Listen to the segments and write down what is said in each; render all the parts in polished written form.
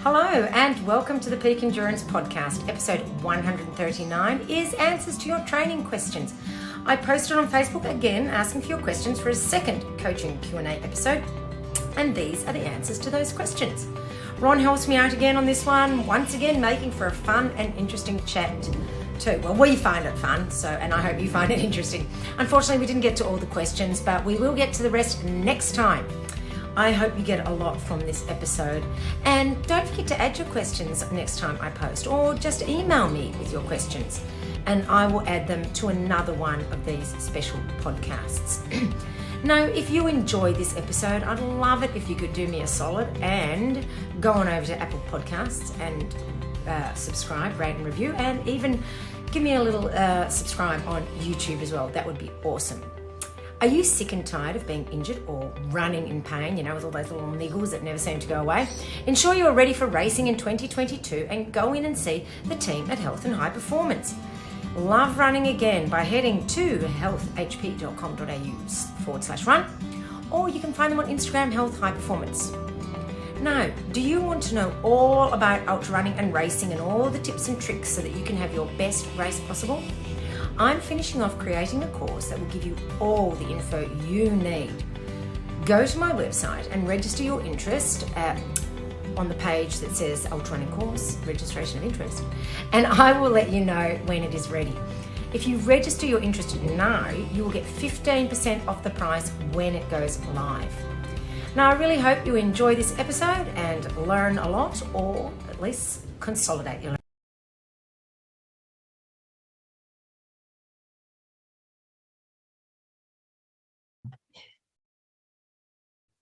Hello and welcome to the Peak Endurance Podcast. Episode 139 is answers to your training questions. I posted on Facebook again asking for your questions for a second coaching Q&A episode, and these are the answers to those questions. Ron helps me out again on this one, once again making for a fun and interesting chat too. Well, we find it fun, and I hope you find it interesting. Unfortunately, we didn't get to all the questions, but we will get to the rest next time. I hope you get a lot from this episode, and don't forget to add your questions next time I post, or just email me with your questions and I will add them to another one of these special podcasts. Now, if you enjoyed this episode, I'd love it if you could do me a solid and go on over to Apple Podcasts and subscribe, rate and review, and even give me a little subscribe on YouTube as well. That would be awesome. Are you sick and tired of being injured or running in pain, with all those little niggles that never seem to go away? Ensure you are ready for racing in 2022 and go in and see the team at Health and High Performance. Love running again by heading to healthhp.com.au/run, or you can find them on Instagram, Health High Performance. Now, do you want to know all about ultra running and racing and all the tips and tricks so that you can have your best race possible? I'm finishing off creating a course that will give you all the info you need. Go to my website and register your interest on the page that says Ultra Running Course, Registration of Interest, and I will let you know when it is ready. If you register your interest now, you will get 15% off the price when it goes live. Now, I really hope you enjoy this episode and learn a lot, or at least consolidate your learning.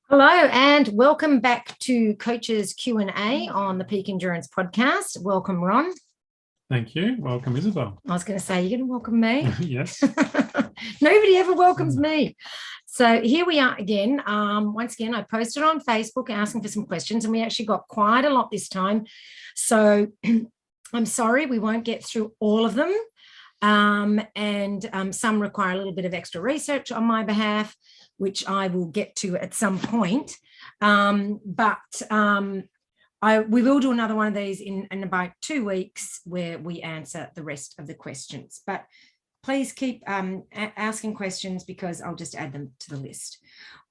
Hello and welcome back to Coach's Q&A on the Peak Endurance Podcast. Welcome, Ron. Thank you. Welcome, Isabel. I was going to say, you're going to welcome me? Yes. Nobody ever welcomes me. So here we are again. Once again, I posted on Facebook asking for some questions, and we actually got quite a lot this time. So I'm sorry, we won't get through all of them. And some require a little bit of extra research on my behalf, which I will get to at some point. We will do another one of these in about 2 weeks where we answer the rest of the questions. But please keep asking questions because I'll just add them to the list.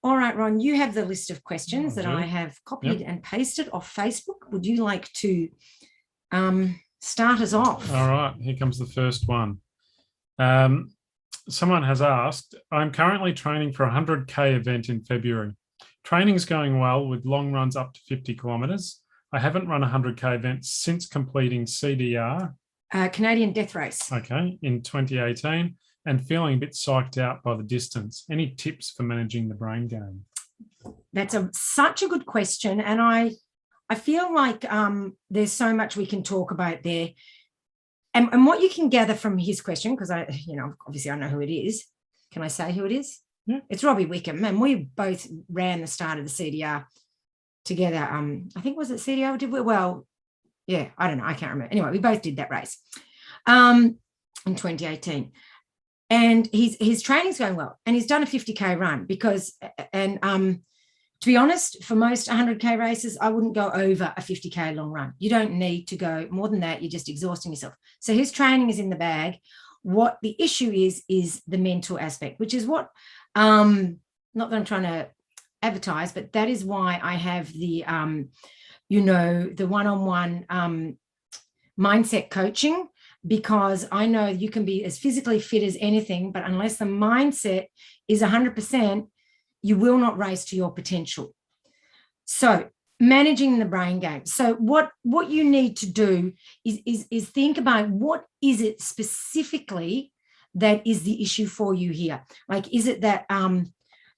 All right, Ron, you have the list of questions that I have copied and pasted off Facebook. Would you like to start us off? All right, here comes the first one. Someone has asked, I'm currently training for a 100K event in February. Training's going well with long runs up to 50 kilometres. I haven't run a 100K event since completing CDR. Canadian Death Race. Okay, in 2018, and feeling a bit psyched out by the distance. Any tips for managing the brain game? That's such a good question. And I feel like there's so much we can talk about there. And what you can gather from his question, because obviously I know who it is. Can I say who it is? Yeah. It's Robbie Wickham, and we both ran the start of the CDR together. I think, was it CDR? Did we? Well, yeah, I don't know. I can't remember. Anyway, we both did that race in 2018. And his training's going well, and he's done a 50K run to be honest, for most 100K races, I wouldn't go over a 50K long run. You don't need to go more than that. You're just exhausting yourself. So his training is in the bag. What the issue is the mental aspect, which is what, not that I'm trying to advertise, but that is why I have the, the one-on-one mindset coaching, because I know you can be as physically fit as anything, but unless the mindset is 100%, you will not race to your potential. So managing the brain game. So what you need to do is think about what is it specifically that is the issue for you here. Like, is it that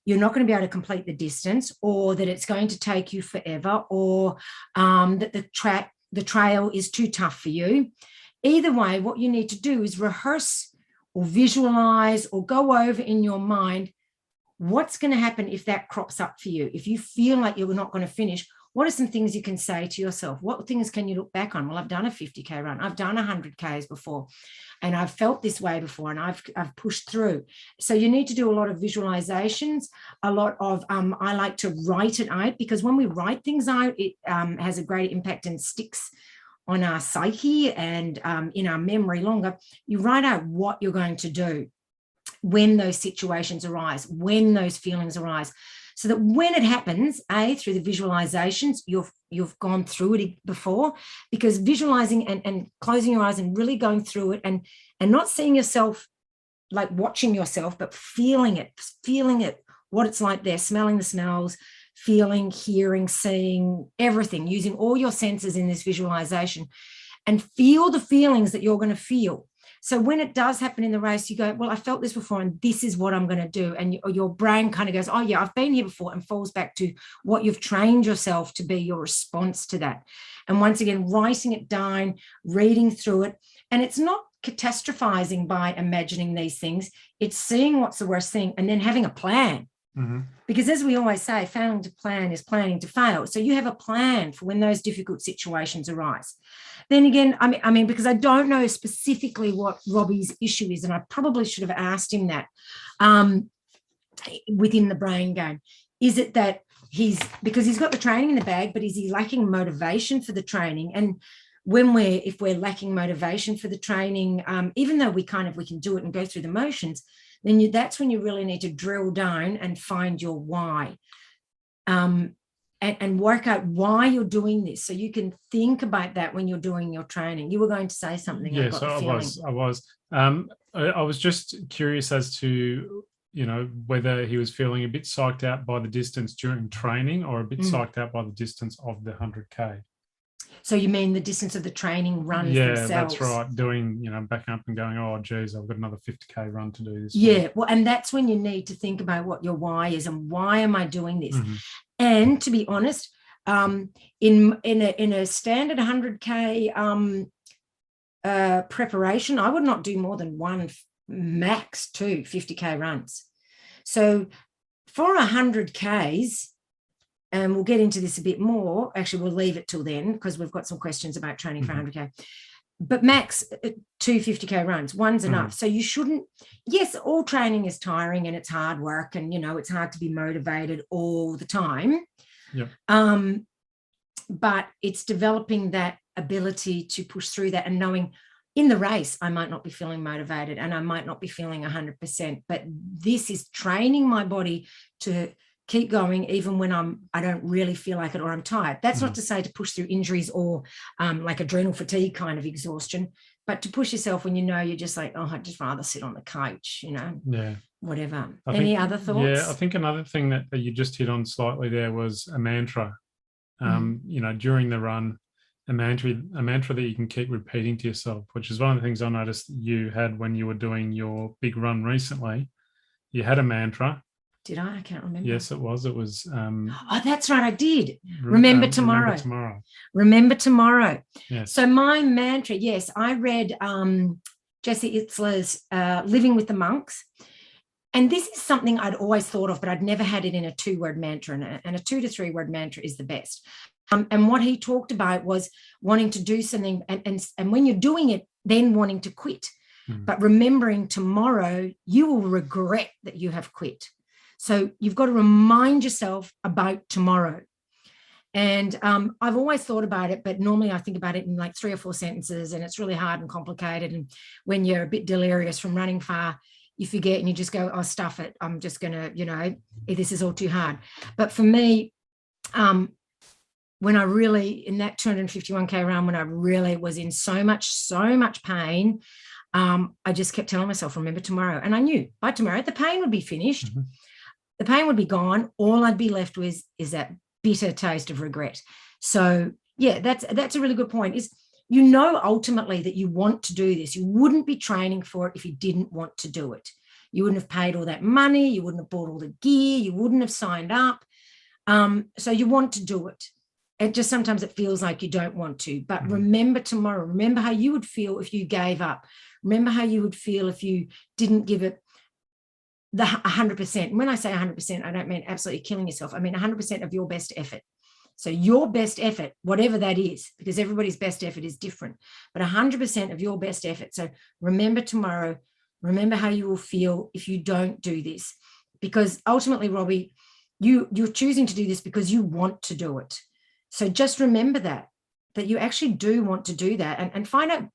you're not going to be able to complete the distance, or that it's going to take you forever, or that the trail is too tough for you? Either way, what you need to do is rehearse or visualize or go over in your mind what's going to happen if that crops up for you. If you feel like you're not going to finish, what are some things you can say to yourself? What things can you look back on? Well, I've done a 50K run. I've done 100Ks before, and I've felt this way before, and I've pushed through. So you need to do a lot of visualizations, a lot of, I like to write it out, because when we write things out, it has a great impact and sticks on our psyche and in our memory longer. You write out what you're going to do when those situations arise, when those feelings arise, so that when it happens, through the visualizations, you've gone through it before, because visualizing and closing your eyes and really going through it and not seeing yourself like watching yourself, but feeling it, what it's like there, smelling the smells, feeling, hearing, seeing, everything, using all your senses in this visualization, and feel the feelings that you're going to feel. So when it does happen in the race, you go, well, I felt this before, and this is what I'm going to do. And your brain kind of goes, oh yeah, I've been here before, and falls back to what you've trained yourself to be your response to that. And once again, writing it down, reading through it. And it's not catastrophizing by imagining these things. It's seeing what's the worst thing and then having a plan. Mm-hmm. Because as we always say, failing to plan is planning to fail. So you have a plan for when those difficult situations arise. Then again, I mean, because I don't know specifically what Robbie's issue is, and I probably should have asked him that within the brain game. Is it that because he's got the training in the bag, but is he lacking motivation for the training? And if we're lacking motivation for the training, even though we can do it and go through the motions, then that's when you really need to drill down and find your why, and work out why you're doing this, so you can think about that when you're doing your training. You were going to say something. Yes, I was. I was just curious as to, whether he was feeling a bit psyched out by the distance during training, or a bit psyched out by the distance of the 100K. So you mean the distance of the training runs themselves? Yeah, that's right. Doing, backing up and going, oh, geez, I've got another 50K run to do this. Yeah, well, and that's when you need to think about what your why is and why am I doing this? Mm-hmm. And to be honest, in a standard 100K preparation, I would not do more than one, max 2 50K runs. So for 100Ks, and we'll get into this a bit more. Actually, we'll leave it till then, because we've got some questions about training for 100K. But max 2 50K runs, one's enough. So you shouldn't, yes, all training is tiring and it's hard work, and, it's hard to be motivated all the time. Yeah. But it's developing that ability to push through that, and knowing in the race, I might not be feeling motivated and I might not be feeling 100%, but this is training my body to keep going even when I don't really feel like it, or I'm tired. That's not to say to push through injuries or like adrenal fatigue kind of exhaustion, but to push yourself when you're just like, oh, I'd just rather sit on the couch, Yeah. Whatever. Any other thoughts? Yeah, I think another thing that you just hit on slightly there was a mantra. During the run, a mantra that you can keep repeating to yourself, which is one of the things I noticed you had when you were doing your big run recently. You had a mantra. Did I? I can't remember. Yes, it was. Oh, that's right. I did. Remember tomorrow. Remember tomorrow. Yes. So my mantra, yes, I read Jesse Itzler's Living with the Monks. And this is something I'd always thought of, but I'd never had it in a 2-word mantra. And a 2 to 3 word mantra is the best. And what he talked about was wanting to do something. And when you're doing it, then wanting to quit. But remembering tomorrow, you will regret that you have quit. So you've got to remind yourself about tomorrow. And I've always thought about it, but normally I think about it in like 3 or 4 sentences, and it's really hard and complicated. And when you're a bit delirious from running far, you forget and you just go, oh, stuff it. I'm just going to, this is all too hard. But for me, when I really, in that 251K run, when I really was in so much pain, I just kept telling myself, remember tomorrow. And I knew by tomorrow, the pain would be finished. The pain would be gone. All I'd be left with is that bitter taste of regret. So yeah, that's a really good point, is ultimately that you want to do this. You wouldn't be training for it if you didn't want to do it. You wouldn't have paid all that money. You wouldn't have bought all the gear. You wouldn't have signed up. So you want to do it. It just sometimes it feels like you don't want to. But remember tomorrow. Remember how you would feel if you gave up. Remember how you would feel if you didn't give it the 100%. And when I say 100%, I don't mean absolutely killing yourself. I mean 100% of your best effort. So your best effort, whatever that is, because everybody's best effort is different, but 100% of your best effort. So remember tomorrow, remember how you will feel if you don't do this, because ultimately, Robbie, you're choosing to do this because you want to do it. So just remember that you actually do want to do that, and find out,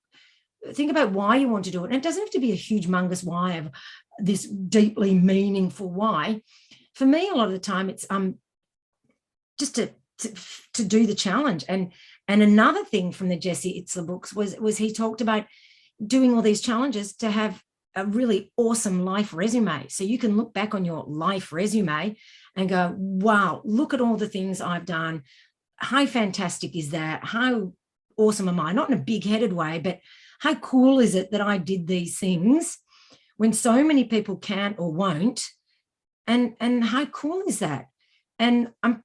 think about why you want to do it. And it doesn't have to be a huge humongous why of this deeply meaningful why. For me, a lot of the time it's just to do the challenge. And another thing from the Jesse Itzler books was he talked about doing all these challenges to have a really awesome life resume. So you can look back on your life resume and go, wow, look at all the things I've done. How fantastic is that? How awesome am I? Not in a big-headed way, but how cool is it that I did these things when so many people can't or won't? And how cool is that? And I'm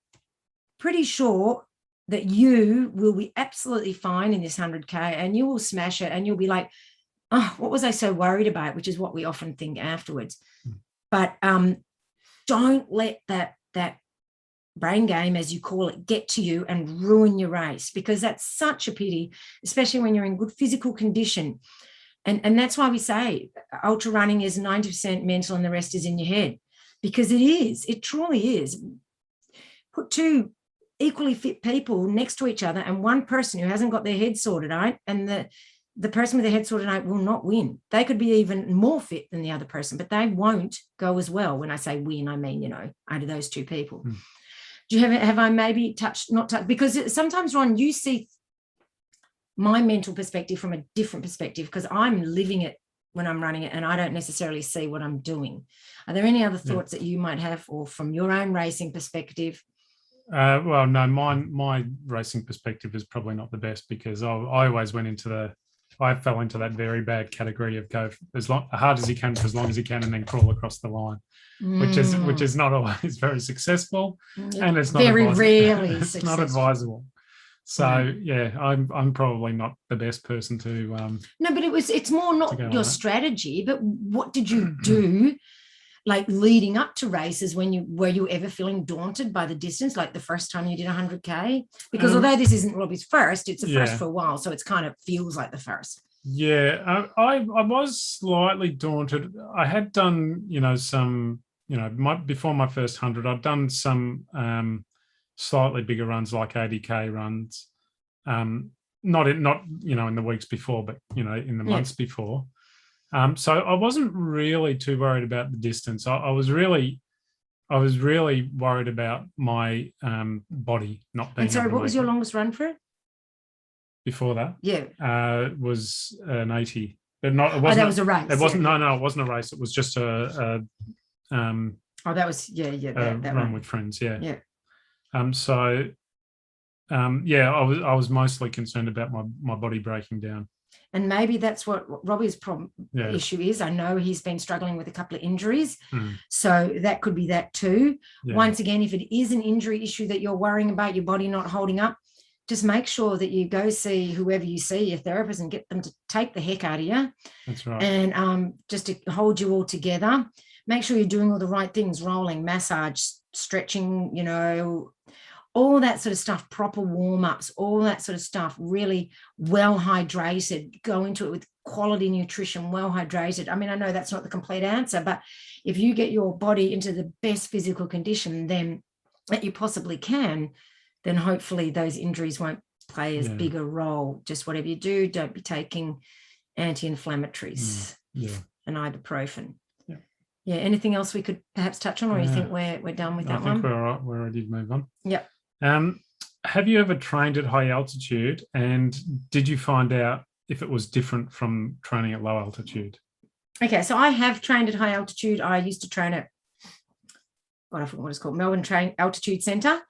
pretty sure that you will be absolutely fine in this 100K, and you will smash it, and you'll be like, oh, what was I so worried about? Which is what we often think afterwards. But don't let that brain game, as you call it, get to you and ruin your race, because that's such a pity, especially when you're in good physical condition. And that's why we say ultra running is 90% mental and the rest is in your head, because it truly is. Put two equally fit people next to each other, and one person who hasn't got their head sorted out, and the person with their head sorted out will not win. They could be even more fit than the other person, but they won't go as well. When I say win, I mean, out of those two people. Do you have I maybe not touched? Because sometimes, Ron, you see my mental perspective from a different perspective, because I'm living it when I'm running it, and I don't necessarily see what I'm doing. Are there any other thoughts that you might have, or from your own racing perspective? Well, no, my racing perspective is probably not the best, because I always I fell into that very bad category of go as hard as you can for as long as you can, and then crawl across the line, which is not always very successful, and it's not very rarely it's successful. Not advisable. So yeah, I'm probably not the best person to. No, but it's more not your strategy, but what did you do? Like leading up to races, were you ever feeling daunted by the distance, like the first time you did 100K? Because although this isn't Robbie's first, it's a first for a while, so it's kind of feels like the first. Yeah, I was slightly daunted. I had done, some, before my first 100, I'd done some slightly bigger runs, like 80K runs, not in the weeks before, but in the months before. So I wasn't really too worried about the distance. I was really worried about my body not being. And sorry, what was your longest run for it? Before that? Yeah. Was an 80. But not, it wasn't. That was a race. It wasn't, no, it wasn't a race. It was just a that was, that run with friends, yeah. Yeah. I was mostly concerned about my body breaking down. And maybe that's what Robbie's issue is. I know he's been struggling with a couple of injuries. So that could be that too. Yeah. Once again, if it is an injury issue that you're worrying about, your body not holding up, just make sure that you go see whoever you see, your therapist, and get them to take the heck out of you. That's right. And just to hold you all together. Make sure you're doing all the right things, rolling, massage, stretching, all that sort of stuff, proper warm-ups, all that sort of stuff, really well hydrated, go into it with quality nutrition, well hydrated. I mean, I know that's not the complete answer, but if you get your body into the best physical condition then that you possibly can, then hopefully those injuries won't play as big a role. Just whatever you do, don't be taking anti-inflammatories and ibuprofen. Yeah. Anything else we could perhaps touch on, or you think we're done with that one? I think we're ready to move on. Yep. Have you ever trained at high altitude, and did you find out if it was different from training at low altitude? Okay, so I have trained at high altitude. I used to train at, I forgot what it's called, Melbourne Altitude Centre,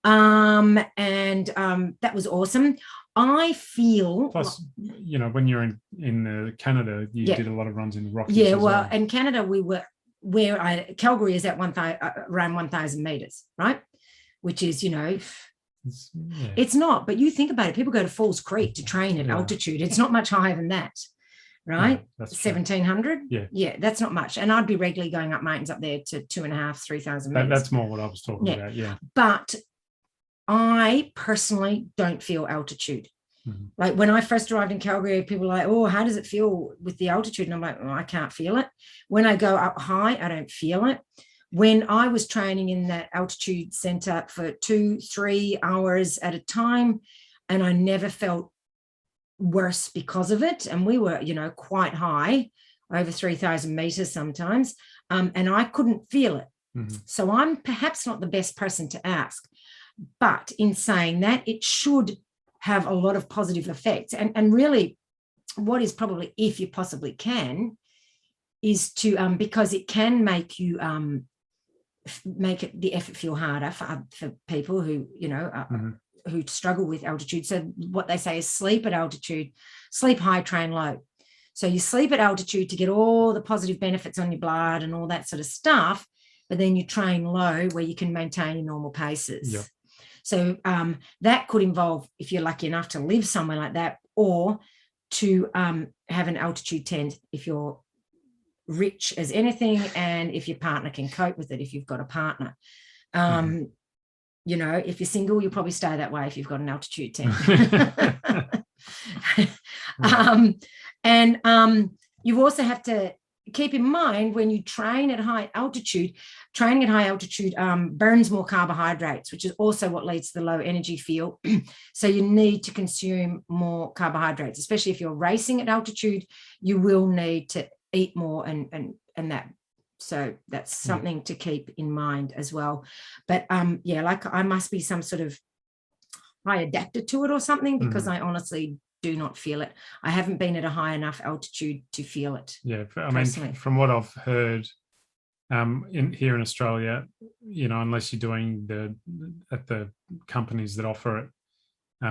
and that was awesome. I feel plus, when you're in Canada, you did a lot of runs in the Rockies. Yeah, well, in Canada we were Calgary is at around 1,000 meters, right? Which is, it's not, but you think about it, people go to Falls Creek to train at altitude. It's not much higher than that, right? 1,700. Yeah, that's not much. And I'd be regularly going up mountains up there to 2,500, 3,000 meters. That's more what I was talking about. Yeah. But I personally don't feel altitude. Mhm. Like when I first arrived in Calgary, people were like, oh, how does it feel with the altitude? And I'm like, I can't feel it. When I go up high, I don't feel it. When I was training in that altitude center for 2-3 hours at a time, and I never felt worse because of it. And we were, quite high, over 3,000 meters sometimes. And I couldn't feel it. Mhm. So I'm perhaps not the best person to ask. But in saying that, it should have a lot of positive effects. And really, what is probably, if you possibly can, is to, because it can make you make it, the effort feel harder for people who, who struggle with altitude. So what they say is sleep at altitude, sleep high, train low. So you sleep at altitude to get all the positive benefits on your blood and all that sort of stuff, but then you train low where you can maintain your normal paces. Yep. So that could involve, if you're lucky enough to live somewhere like that, or to have an altitude tent if you're rich as anything, and if your partner can cope with it, if you've got a partner. If you're single, you'll probably stay that way if you've got an altitude tent. You also have to keep in mind, when you train at high altitude, training at high altitude burns more carbohydrates, which is also what leads to the low energy feel. So you need to consume more carbohydrates, especially if you're racing at altitude. You will need to eat more and that. So that's something to keep in mind as well. But like I must be some sort of high adapter to it or something, because I honestly do not feel it. I haven't been at a high enough altitude to feel it. Yeah, I mean, from what I've heard, here in Australia, unless you're doing at the companies that offer it,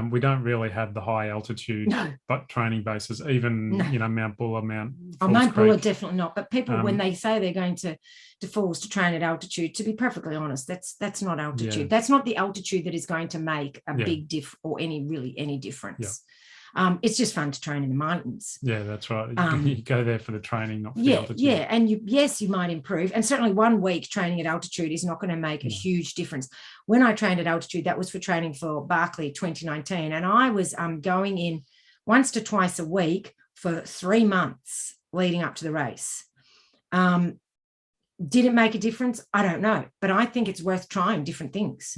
we don't really have the high altitude but training bases, even Mount Buller, Mount Buller, definitely not. But people, when they say they're going to Falls to train at altitude, to be perfectly honest, that's not altitude. Yeah. That's not the altitude that is going to make a big or any difference. Yeah. It's just fun to train in the mountains. Yeah, that's right. You go there for the training, not for the altitude. Yeah, and you might improve. And certainly 1 week training at altitude is not going to make a huge difference. When I trained at altitude, that was for training for Barkley 2019, and I was going in once to twice a week for 3 months leading up to the race. Did it make a difference? I don't know, but I think it's worth trying different things.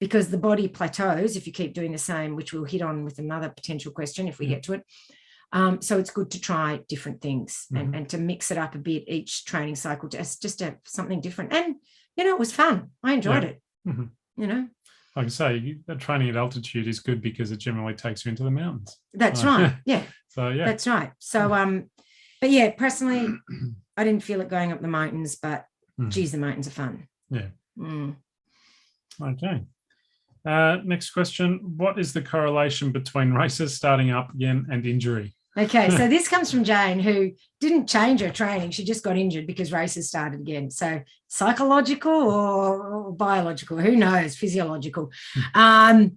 Because the body plateaus if you keep doing the same, which we'll hit on with another potential question if we get to it. So it's good to try different things and to mix it up a bit each training cycle, just to have something different. And, it was fun. I enjoyed it, Like I say, training at altitude is good because it generally takes you into the mountains. That's right. Yeah. So, yeah. That's right. So, but yeah, personally, I didn't feel it going up the mountains, but geez, the mountains are fun. Yeah. Okay. Next question. What is the correlation between races starting up again and injury? Okay, so this comes from Jane, who didn't change her training. She just got injured because races started again. So psychological or biological, who knows, physiological. I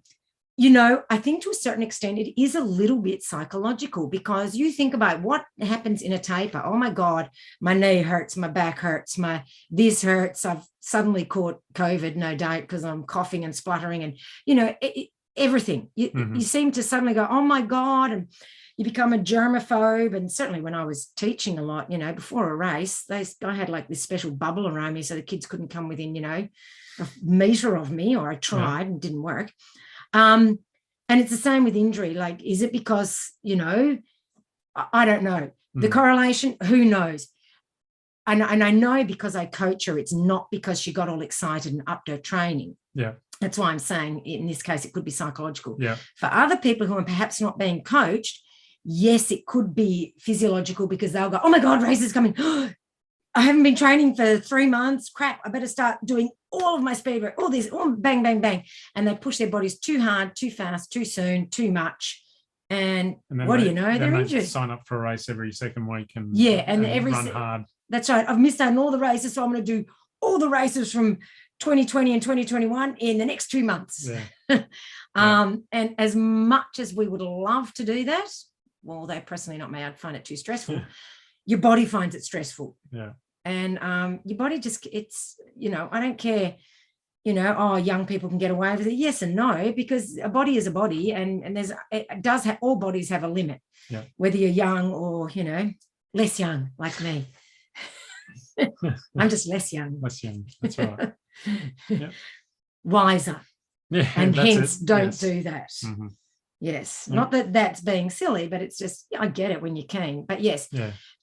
think to a certain extent, it is a little bit psychological, because you think about what happens in a taper. Oh my God, my knee hurts, my back hurts, this hurts. I've suddenly caught COVID, no doubt, because I'm coughing and spluttering and, everything. You seem to suddenly go, oh my God. And you become a germaphobe. And certainly when I was teaching a lot, before a race, I had like this special bubble around me so the kids couldn't come within, a meter of me, or I tried and didn't work. And it's the same with injury. Like, is it because, I don't know. The correlation, who knows? And I know because I coach her, it's not because she got all excited and upped her training. Yeah. That's why I'm saying in this case, it could be psychological. Yeah. For other people who are perhaps not being coached, yes, it could be physiological, because they'll go, oh my God, race is coming. I haven't been training for 3 months. Crap, I better start doing all of my speed work, all this, bang, bang, bang. And they push their bodies too hard, too fast, too soon, too much. And what do you know? They're injured. Sign up for a race every second week and run hard. That's right. I've missed out on all the races, so I'm going to do all the races from 2020 and 2021 in the next 2 months. Yeah. And as much as we would love to do that, well, they personally not me. I'd find it too stressful. Your body finds it stressful. Yeah. And your body just, it's, I don't care young people can get away with it. Yes and no, because a body is a body, and all bodies have a limit, whether you're young or, less young like me. I'm just less young. Less young. That's right. Yep. Wiser. Yeah. And hence don't yes. do that. Mm-hmm. Yes. Not that that's being silly, but it's just, I get it when you're keen. But yes,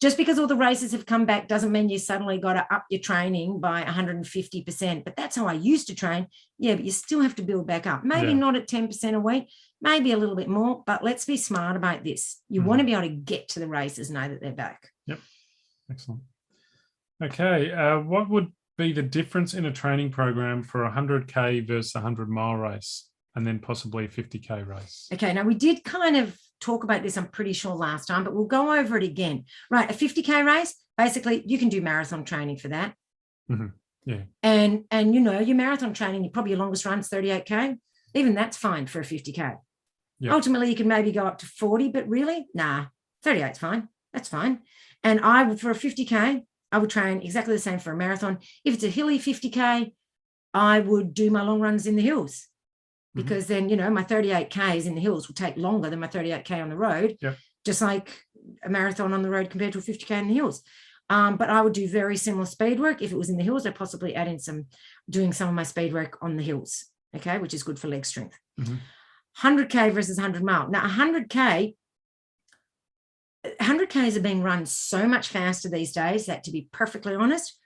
just because all the races have come back doesn't mean you suddenly got to up your training by 150%. But that's how I used to train. Yeah, but you still have to build back up. Maybe not at 10% a week, maybe a little bit more, but let's be smart about this. You want to be able to get to the races, know that they're back. Yep. Excellent. Okay. What would be the difference in a training program for a 100K versus a 100-mile race, and then possibly a 50K race? Okay, now we did kind of talk about this, I'm pretty sure, last time, but we'll go over it again. Right, a 50K race, basically you can do marathon training for that. Mm-hmm. Yeah. And your marathon training, probably your longest run's 38K. Even that's fine for a 50K. Yep. Ultimately, you can maybe go up to 40, but really, 38's fine. That's fine. And for a 50K, I would train exactly the same for a marathon. If it's a hilly 50K, I would do my long runs in the hills, because then, my 38Ks in the hills will take longer than my 38K on the road, just like a marathon on the road compared to a 50K in the hills. But I would do very similar speed work. If it was in the hills, I'd possibly add in doing some of my speed work on the hills, okay, which is good for leg strength. 100K versus 100 mile. Now, 100Ks are being run so much faster these days that, to be perfectly honest,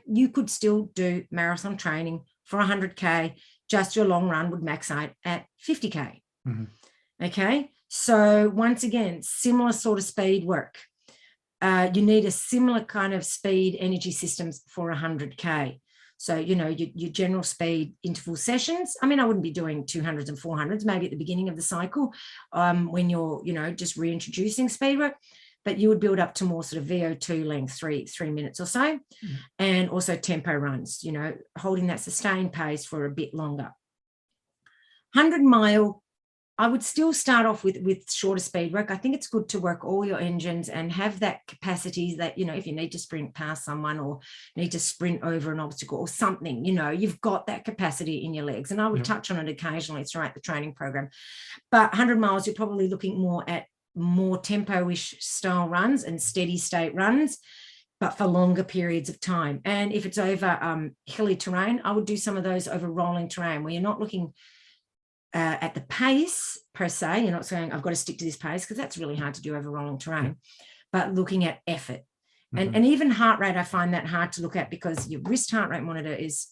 you could still do marathon training for 100K. Just your long run would max out at 50K. Okay, so once again, similar sort of speed work. You need a similar kind of speed energy systems for 100K. So, your general speed interval sessions. I mean, I wouldn't be doing 200s and 400s, maybe at the beginning of the cycle, when you're, just reintroducing speed work, but you would build up to more sort of VO2 length, 3 minutes or so, and also tempo runs, holding that sustained pace for a bit longer. 100-mile, I would still start off with shorter speed work. I think it's good to work all your engines and have that capacity that, if you need to sprint past someone or need to sprint over an obstacle or something, you've got that capacity in your legs. And I would touch on it occasionally throughout the training program. But 100 miles, you're probably looking more at more tempo-ish style runs and steady state runs, but for longer periods of time. And if it's over hilly terrain, I would do some of those over rolling terrain where you're not looking at the pace per se. You're not saying I've got to stick to this pace, because that's really hard to do over rolling terrain, but looking at effort. And even heart rate, I find that hard to look at, because your wrist heart rate monitor is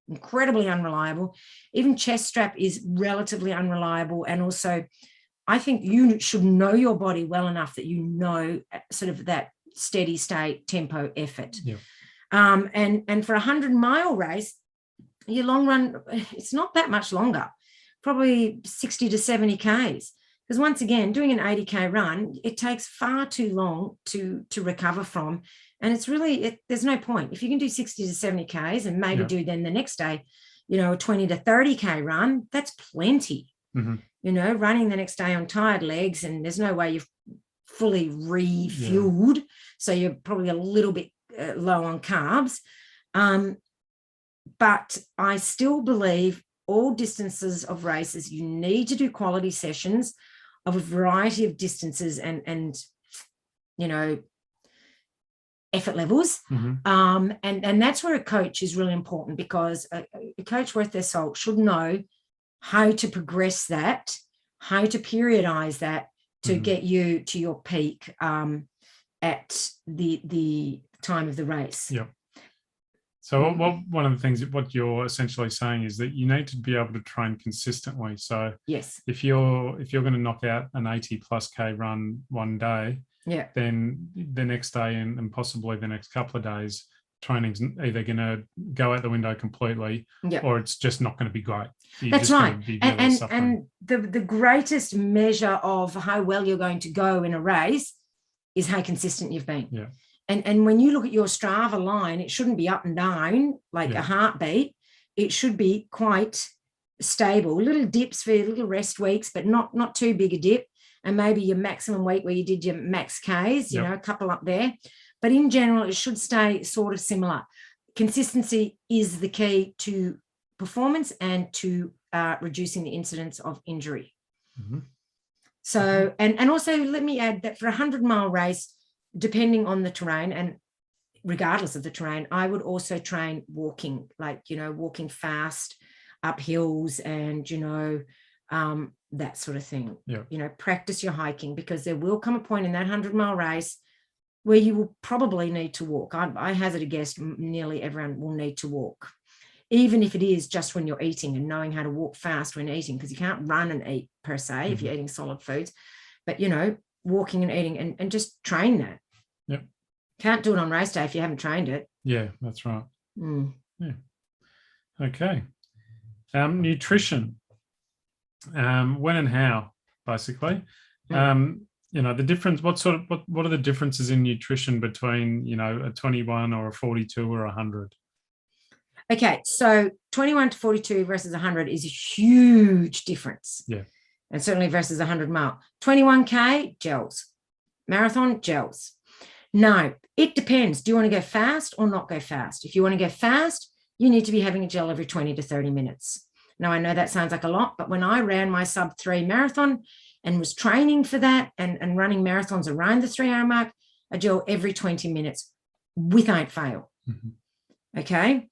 incredibly unreliable. Even chest strap is relatively unreliable. And also, I think you should know your body well enough that sort of that steady state tempo effort. And for a 100-mile race, your long run, it's not that much longer, probably 60 to 70 Ks. Because once again, doing an 80K run, it takes far too long to recover from. And it's really, there's no point. If you can do 60 to 70 Ks and maybe do then the next day, a 20 to 30K run, that's plenty. Running the next day on tired legs, and there's no way you've fully refueled. So you're probably a little bit low on carbs. But I still believe all distances of races, you need to do quality sessions of a variety of distances and effort levels. And that's where a coach is really important, because a coach worth their salt should know how to progress that, how to periodize that to get you to your peak at the time of the race. So one of the things, what you're essentially saying is that you need to be able to train consistently. So if you're going to knock out an 80+ K run one day, then the next day and possibly the next couple of days, training's either going to go out the window completely, or it's just not going to be great. That's right. And the greatest measure of how well you're going to go in a race is how consistent you've been. And when you look at your Strava line, it shouldn't be up and down like a heartbeat. It should be quite stable. Little dips for little rest weeks, but not too big a dip. And maybe your maximum week where you did your max Ks, a couple up there. But in general, it should stay sort of similar. Consistency is the key to performance and to reducing the incidence of injury. Mm-hmm. So, and also let me add that for a 100-mile race, depending on the terrain and regardless of the terrain, I would also train walking, like, walking fast up hills and, that sort of thing. Yeah. Practice your hiking, because there will come a point in that 100-mile race where you will probably need to walk. I hazard a guess nearly everyone will need to walk, even if it is just when you're eating and knowing how to walk fast when eating, because you can't run and eat per se if you're eating solid foods, but, walking and eating and just train that. Yep. Can't do it on race day if you haven't trained it. Yeah, that's right. Yeah. Okay. Nutrition. When and how, basically. The difference, what are the differences in nutrition between, a 21 or a 42 or 100? Okay, so 21 to 42 versus 100 is a huge difference. Yeah. And certainly versus 100-mile. 21K, gels. Marathon, gels. No, it depends. Do you want to go fast or not go fast? If you want to go fast, you need to be having a gel every 20 to 30 minutes. Now, I know that sounds like a lot, but when I ran my sub-3 marathon and was training for that and running marathons around the 3-hour mark, a gel every 20 minutes without fail. Mm-hmm. Okay?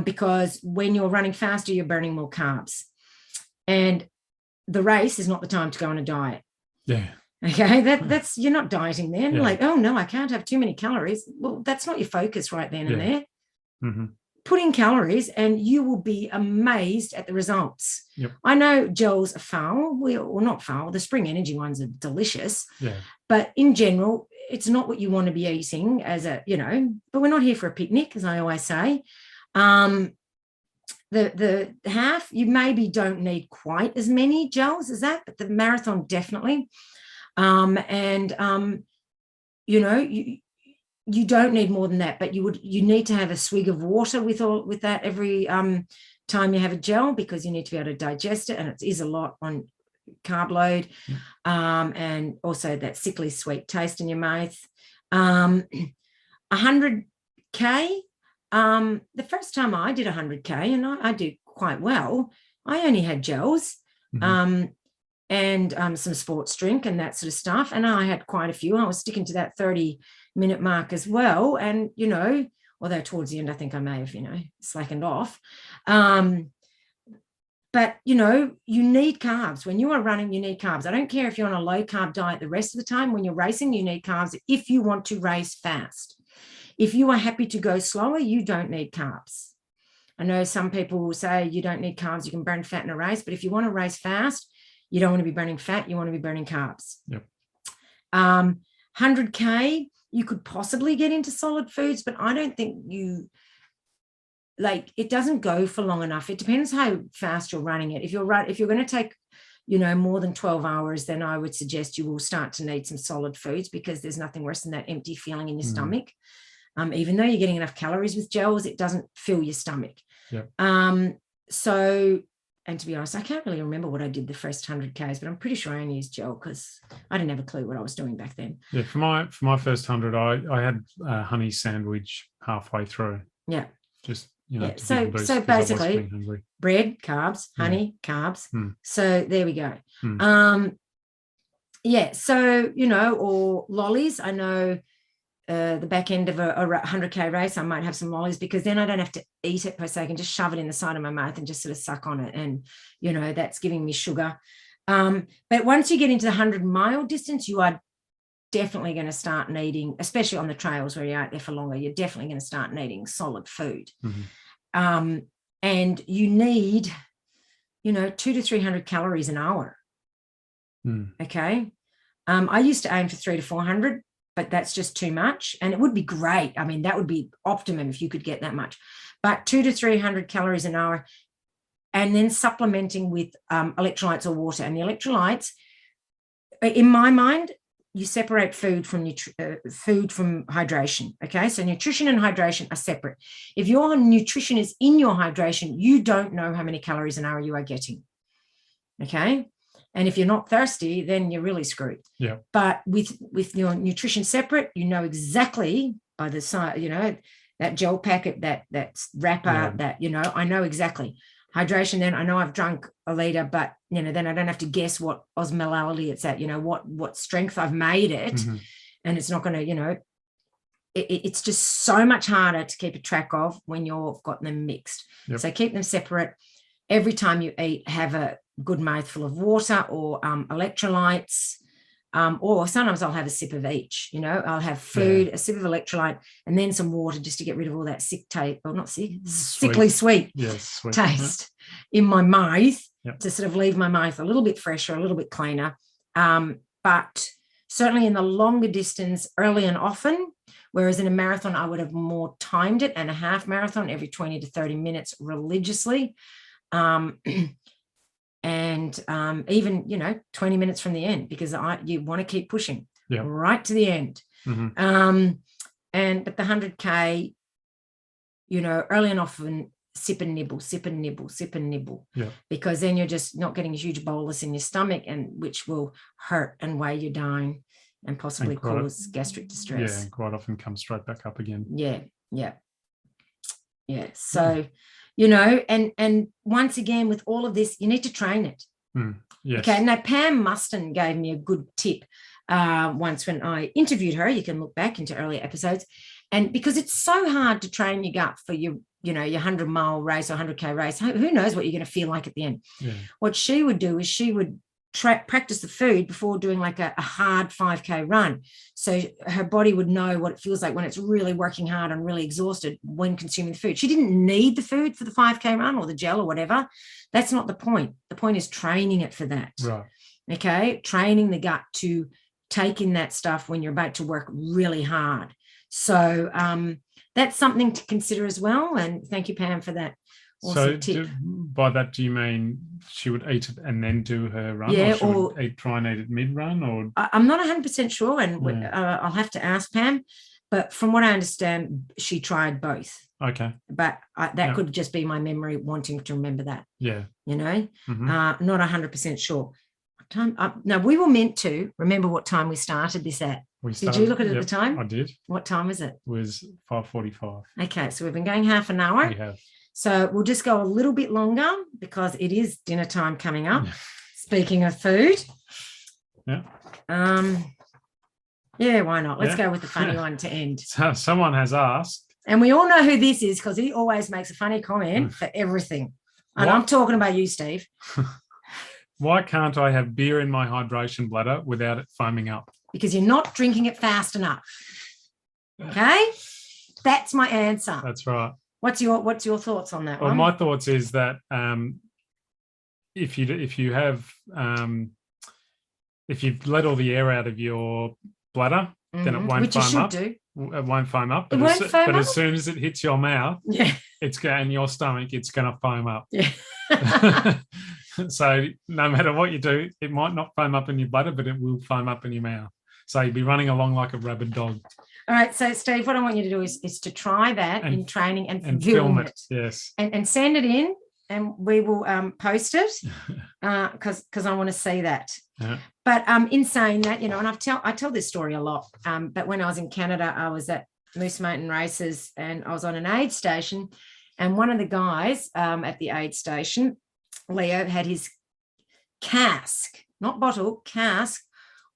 Because when you're running faster, you're burning more carbs. And the race is not the time to go on a diet. Yeah. Okay, that's you're not dieting then. Yeah. Like, oh no, I can't have too many calories. Well, that's not your focus right then and there. Mm-hmm. Put in calories and you will be amazed at the results. Yep. I know gels are foul. Well, not foul. The Spring Energy ones are delicious. Yeah. But in general, it's not what you want to be eating as a, but we're not here for a picnic, as I always say. The half, you maybe don't need quite as many gels as that, but the marathon definitely. You don't need more than that, but you need to have a swig of water with that every time you have a gel, because you need to be able to digest it, and it is a lot on carb load. And also that sickly sweet taste in your mouth. 100K, the first time I did 100K, and I did quite well, I only had gels. Mm-hmm. And some sports drink and that sort of stuff. And I had quite a few. I was sticking to that 30-minute mark as well. And, although towards the end, I think I may have, slackened off. But, you need carbs. When you are running, you need carbs. I don't care if you're on a low-carb diet the rest of the time. When you're racing, you need carbs if you want to race fast. If you are happy to go slower, you don't need carbs. I know some people will say you don't need carbs, you can burn fat in a race. But if you want to race fast, you don't want to be burning fat, you want to be burning carbs. Yep. 100K, you could possibly get into solid foods, but I don't think it doesn't go for long enough. It depends how fast you're running it. If you're going to take, more than 12 hours, then I would suggest you will start to need some solid foods, because there's nothing worse than that empty feeling in your stomach. Even though you're getting enough calories with gels, it doesn't fill your stomach. Yep. And to be honest, I can't really remember what I did the first 100Ks, but I'm pretty sure I only used gel because I didn't have a clue what I was doing back then. Yeah, for my first 100, I had a honey sandwich halfway through. Yeah. Just, So basically, bread, carbs, honey, carbs. So there we go. So, or lollies. I know the back end of a 100K race, I might have some lollies, because then I don't have to eat it per se. I can just shove it in the side of my mouth and just sort of suck on it. And, that's giving me sugar. But once you get into the 100-mile distance, you are definitely going to start needing, especially on the trails where you're out there for longer, you're definitely going to start needing solid food. Mm-hmm. And you need, 200 to 300 calories an hour. Okay. I used to aim for 300 to 400. But that's just too much. And it would be great. I mean, that would be optimum if you could get that much. But 200 to 300 calories an hour, and then supplementing with electrolytes or water. And the electrolytes, in my mind, you separate food from hydration. Okay, so nutrition and hydration are separate. If your nutrition is in your hydration, you don't know how many calories an hour you are getting. Okay. And if you're not thirsty, then you're really screwed. Yeah. But with your nutrition separate, you know exactly by the side, that gel packet, that wrapper, that, I know exactly. Hydration, then I know I've drunk a litre, but, then I don't have to guess what osmolality it's at, what strength I've made it. Mm-hmm. And it's not going to, it's just so much harder to keep a track of when you've got them mixed. Yep. So keep them separate. Every time you eat, have a good mouthful of water or electrolytes. Or sometimes I'll have a sip of each, I'll have food, a sip of electrolyte, and then some water just to get rid of all that sick taste, or not sick, sickly sweet, sweet taste in my mouth, to sort of leave my mouth a little bit fresher, a little bit cleaner. But certainly in the longer distance, early and often, whereas in a marathon, I would have more timed it, and a half marathon every 20 to 30 minutes religiously. And even 20 minutes from the end, because you want to keep pushing right to the end. Mm-hmm. But the 100K, early and often, sip and nibble, because then you're just not getting a huge bolus in your stomach, and which will hurt and weigh you down and possibly cause gastric distress. And quite often come straight back up again. So and once again, with all of this, you need to train it. Yes. Okay. Now, Pam Muston gave me a good tip once when I interviewed her. You can look back into earlier episodes, and because it's so hard to train your gut for your 100-mile race or 100K race, who knows what you're going to feel like at the end. What she would do is she would practice the food before doing like a hard 5K run, so her body would know what it feels like when it's really working hard and really exhausted when consuming the food. She didn't need the food for the 5K run or the gel or whatever. That's not the point. The point is training it for that. Right. Okay, training the gut to take in that stuff when you're about to work really hard. So that's something to consider as well, and thank you, Pam, for that. Awesome tip. By that, do you mean she would eat it and then do her run, or try and eat it mid-run? Or I'm not 100% sure, and I'll have to ask Pam. But from what I understand, she tried both. Okay. But that could just be my memory wanting to remember that. Yeah. Mm-hmm. Not 100% sure. What time? No, we were meant to remember what time we started this at. Did you look at it at the time? I did. What time was it? It was 5:45. Okay, so we've been going half an hour. We have. So we'll just go a little bit longer because it is dinner time coming up. Speaking of food. Yeah. Why not? Let's go with the funny one to end. So someone has asked. And we all know who this is because he always makes a funny comment for everything. And I'm talking about you, Steve. Why can't I have beer in my hydration bladder without it foaming up? Because you're not drinking it fast enough. Okay? That's my answer. That's right. What's your thoughts on that one? My thoughts is that if you've let all the air out of your bladder, then it won't foam up. It won't foam up. But as soon as it hits your mouth, and your stomach, it's going to foam up. Yeah. So no matter what you do, it might not foam up in your bladder, but it will foam up in your mouth. So you'll be running along like a rabid dog. All right, so Steve, what I want you to do is to try that in training and film it. Yes. And send it in, and we will post it because I want to see that. Yeah. But in saying that, and I tell this story a lot. But when I was in Canada, I was at Moose Mountain Races, and I was on an aid station, and one of the guys at the aid station, Leo, had his cask, not bottle, cask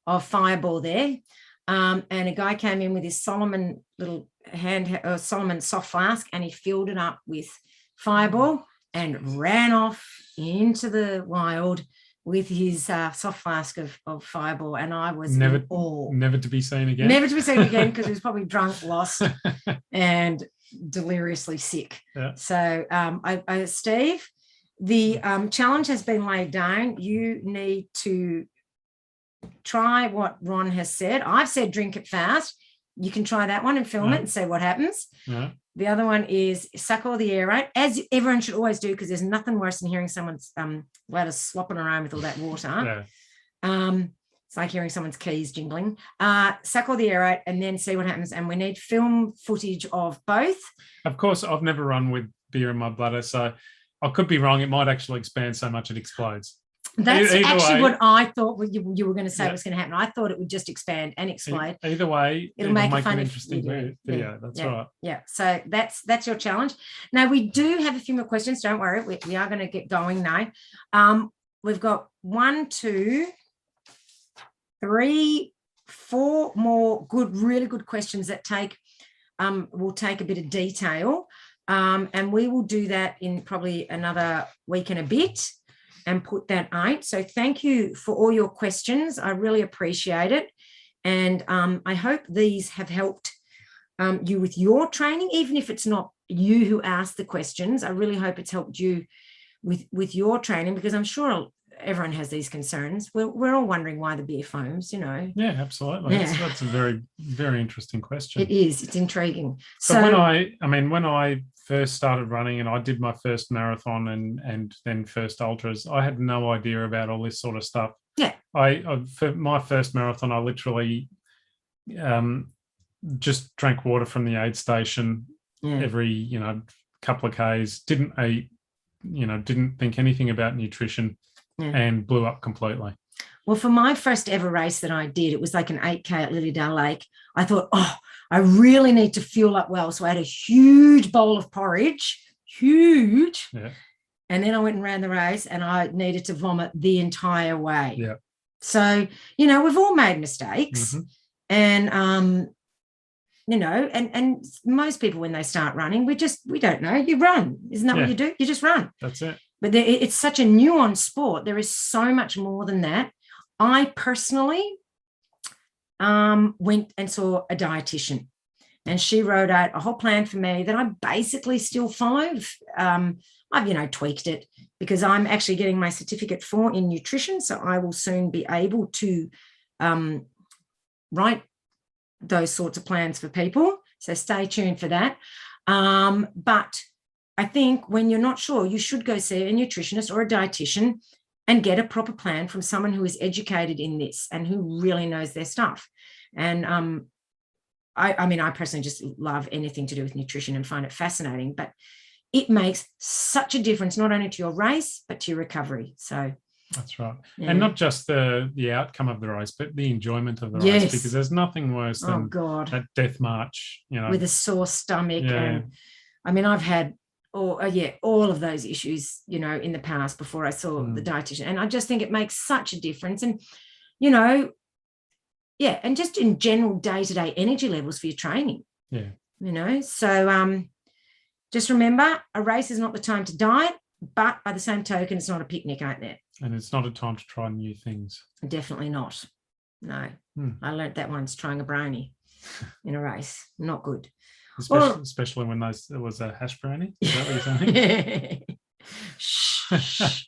of Fireball there. And a guy came in with his Solomon Solomon soft flask, and he filled it up with Fireball and ran off into the wild with his soft flask of Fireball. And I was in awe. Never to be seen again. Never to be seen again, because he was probably drunk, lost, and deliriously sick. Yeah. So, Steve, the challenge has been laid down. You need to try what Ron has said. I've said drink it fast. You can try that one and film it and see what happens. Yeah. The other one is suck all the air out, as everyone should always do, because there's nothing worse than hearing someone's bladder slopping around with all that water. Yeah. It's like hearing someone's keys jingling. Suck all the air out and then see what happens. And we need film footage of both. Of course, I've never run with beer in my bladder, so I could be wrong. It might actually expand so much it explodes. That's Either actually way, what I thought you were going to say Yeah. was going to happen. I thought it would just expand and explode. Either way, It'll make a an funny interesting video. That's right. Yeah. So that's your challenge. Now we do have a few more questions. Don't worry. We are going to get going now. We've got 1, 2, 3, 4 more really good questions that will take a bit of detail. And we will do that in probably another week and a bit and put that out. So thank you for all your questions. I really appreciate it. And I hope these have helped you with your training, even if it's not you who asked the questions. I really hope it's helped you with your training, because I'm sure everyone has these concerns. We're all wondering why the beer foams, Yeah, absolutely. Yeah. That's a very, very interesting question. It is. It's intriguing. So when I first started running and I did my first marathon and then first ultras, I had no idea about all this sort of stuff. Yeah. For my first marathon, I literally just drank water from the aid station every, couple of Ks, didn't eat, didn't think anything about nutrition and blew up completely. Well, for my first ever race that I did, it was like an 8K at Lilydale Lake. I thought, I really need to fuel up well. So I had a huge bowl of porridge, huge. Yeah. And then I went and ran the race and I needed to vomit the entire way. Yeah. So, we've all made mistakes. Mm-hmm. And, and most people when they start running, we don't know. You run. Isn't that what you do? You just run. That's it. But it's such a nuanced sport. There is so much more than that. I personally went and saw a dietitian, and she wrote out a whole plan for me that I basically still follow. I've, tweaked it because I'm actually getting my certificate in nutrition. So I will soon be able to write those sorts of plans for people. So stay tuned for that. But I think when you're not sure, you should go see a nutritionist or a dietitian and get a proper plan from someone who is educated in this and who really knows their stuff. And I personally just love anything to do with nutrition and find it fascinating, but it makes such a difference, not only to your race, but to your recovery. So that's right. Yeah. And not just the outcome of the race, but the enjoyment of the race, because there's nothing worse than that death march, with a sore stomach. Yeah. And I've had all of those issues, in the past before I saw the dietitian. And I just think it makes such a difference. And, and just in general day-to-day energy levels for your training. Yeah. So just remember, a race is not the time to diet, but by the same token, it's not a picnic out there. And it's not a time to try new things. Definitely not. No. I learned that once trying a brownie in a race. Not good. Especially when there was a hash brownie. Is that what you're saying? Shh.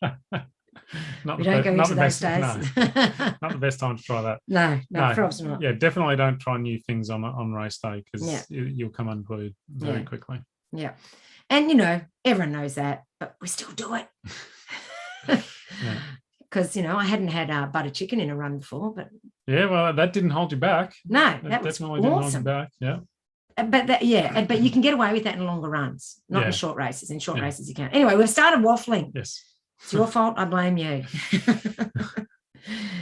We don't go into those days. No, not the best time to try that. No, perhaps not. Yeah, definitely don't try new things on race day, because you'll come unglued very quickly. Yeah. And, everyone knows that, but we still do it. Because, I hadn't had butter chicken in a run before, but. Yeah, well, that didn't hold you back. No, that was definitely awesome. Didn't hold you back. Yeah. But you can get away with that in longer runs, not in short races. In short races, you can't. Anyway, we've started waffling. Yes. It's your fault. I blame you.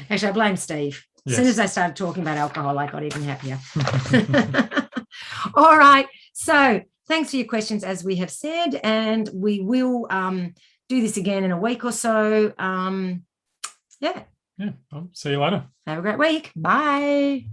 Actually, I blame Steve. As soon as I started talking about alcohol, I got even happier. All right. So thanks for your questions, as we have said, and we will do this again in a week or so. Yeah. I'll see you later. Have a great week. Bye.